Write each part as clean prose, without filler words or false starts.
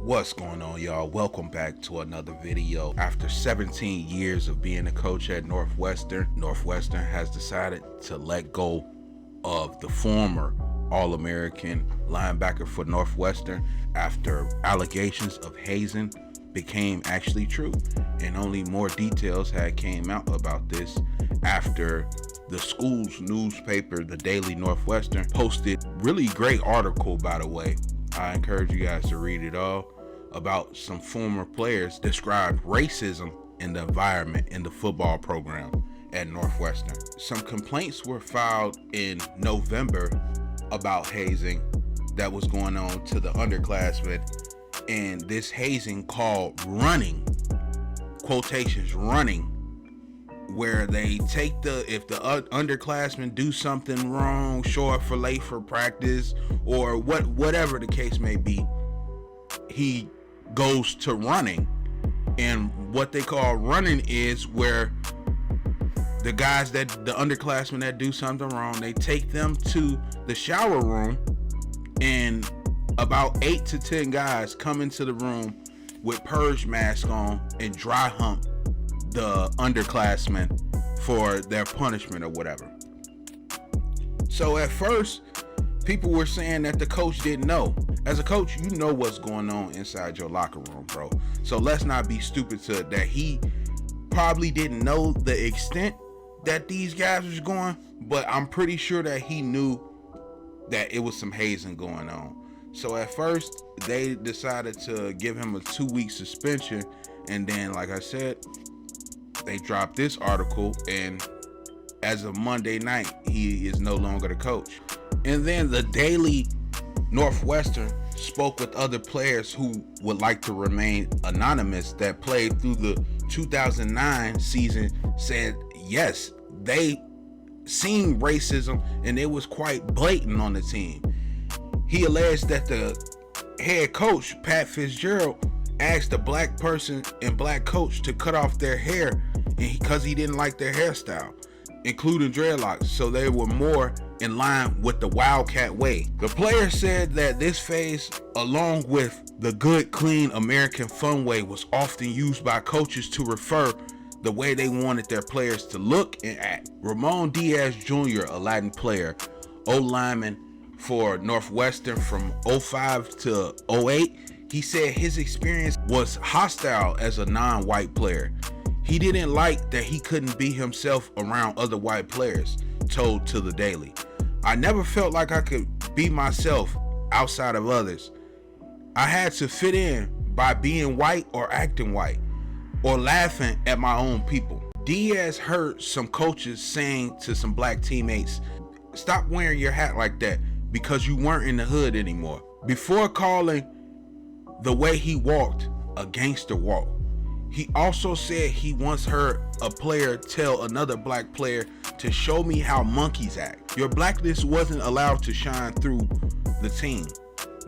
What's going on, y'all? Welcome back to another video. After 17 years of being a coach at Northwestern, Northwestern has decided to let go of the former All-American linebacker for Northwestern after allegations of hazing became actually true. And only more details had came out about this after the school's newspaper, the Daily Northwestern, posted really great article, by the way. I encourage you guys to read it all, about some former players described racism in the environment in the football program at Northwestern. Some complaints were filed in November about hazing that was going on to the underclassmen, and this hazing called running, quotations running, where they take if the underclassmen do something wrong, show up for late for practice, or whatever the case may be, he goes to running. And what they call running is where the guys the underclassmen that do something wrong, they take them to the shower room, and about 8 to 10 guys come into the room with purge mask on and dry hump the underclassmen for their punishment or whatever. So at first, people were saying that the coach didn't know. As a coach, you know what's going on inside your locker room, bro. So let's not be stupid to that he probably didn't know the extent that these guys was going, but I'm pretty sure that he knew that it was some hazing going on. So at first, they decided to give him a 2-week suspension, and then, like I said, they dropped this article, and as of Monday night, he is no longer the coach. And then the Daily Northwestern spoke with other players who would like to remain anonymous that played through the 2009 season, said yes, they seen racism and it was quite blatant on the team. He alleged that the head coach, Pat Fitzgerald, asked a black person and black coach to cut off their hair because he didn't like their hairstyle, including dreadlocks, so they were more in line with the Wildcat way. The player said that this phase, along with the good, clean American fun way, was often used by coaches to refer the way they wanted their players to look and act. Ramon Diaz Jr., a Latin player, O-lineman for Northwestern from 05 to 08, he said his experience was hostile as a non-white player. He didn't like that he couldn't be himself around other white players, told to the Daily. I never felt like I could be myself outside of others. I had to fit in by being white or acting white or laughing at my own people. Diaz heard some coaches saying to some black teammates, stop wearing your hat like that because you weren't in the hood anymore, before calling the way he walked a gangster walk. He also said he once heard a player tell another black player to show me how monkeys act. Your blackness wasn't allowed to shine through the team,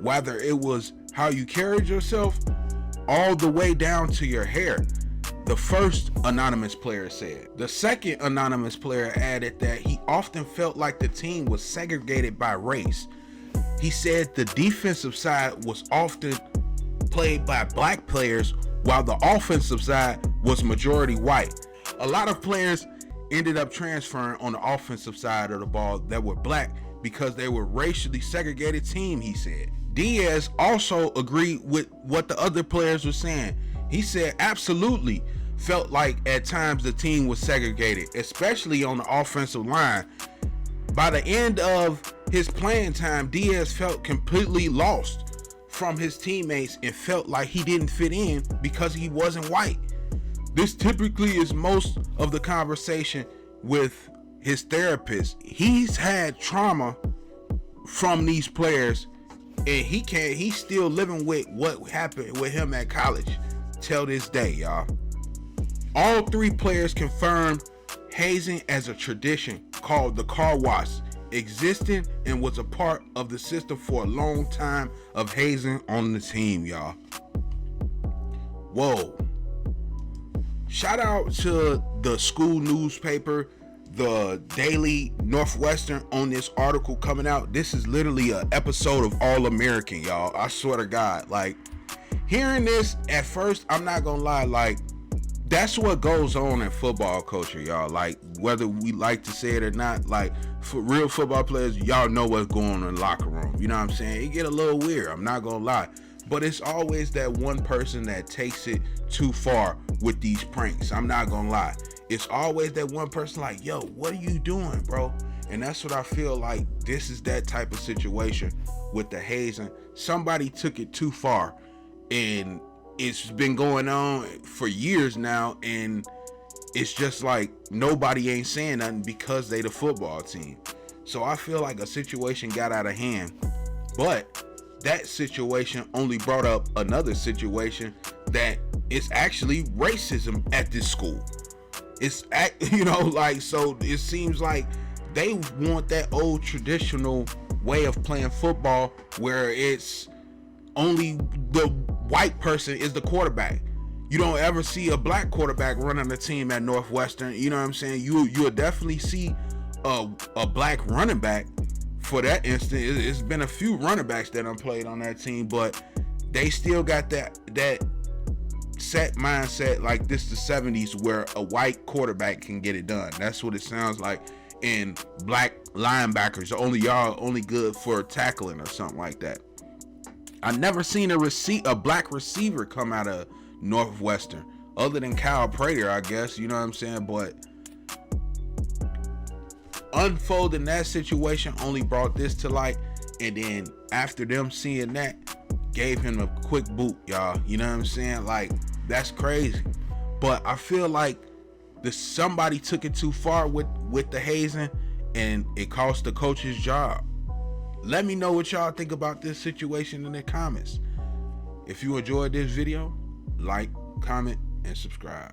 whether it was how you carried yourself all the way down to your hair, the first anonymous player said. The second anonymous player added that he often felt like the team was segregated by race. He said the defensive side was often played by black players while the offensive side was majority white. A lot of players ended up transferring on the offensive side of the ball that were black because they were racially segregated team, he said. Diaz also agreed with what the other players were saying. He said absolutely felt like at times the team was segregated, especially on the offensive line. By the end of his playing time, Diaz felt completely lost from his teammates and felt like he didn't fit in because he wasn't white. This typically is most of the conversation with his therapist. He's had trauma from these players, and he's still living with what happened with him at college till this day, y'all. All 3 players confirmed hazing as a tradition called the car wash existed and was a part of the system for a long time of hazing on the team, y'all. Whoa. Shout out to the school newspaper, the Daily Northwestern, on this article coming out. This is literally an episode of All American, y'all. I swear to God. Like, Hearing this at first, I'm not gonna lie, like, that's what goes on in football culture, y'all. Like, whether we like to say it or not, like, for real football players, y'all know what's going on in the locker room. You know what I'm saying? It get a little weird, I'm not gonna lie. But it's always that one person that takes it too far with these pranks. I'm not gonna lie. It's always that one person like, yo, what are you doing, bro? And that's what I feel like this is that type of situation with the hazing. Somebody took it too far, and it's been going on for years now, and it's just like nobody ain't saying nothing because they the football team. So I feel like a situation got out of hand, but that situation only brought up another situation that is actually racism at this school. It's like, so it seems like they want that old traditional way of playing football where it's only the white person is the quarterback. You don't ever see a black quarterback running the team at Northwestern. You know what I'm saying? You'll definitely see a black running back. For that instance, it's been a few running backs that I've played on that team, but they still got that set mindset like this the 70s where a white quarterback can get it done. That's what it sounds like. And black linebackers are only good for tackling or something like that. I never seen a black receiver come out of Northwestern other than Kyle Prater, I guess. You know what I'm saying? But unfolding that situation only brought this to light, and then after them seeing that, gave him a quick boot, y'all. You know what I'm saying? Like, that's crazy. But I feel like somebody took it too far with the hazing, and it cost the coach his job. Let me know what y'all think about this situation in the comments. If you enjoyed this video, like, comment, and subscribe.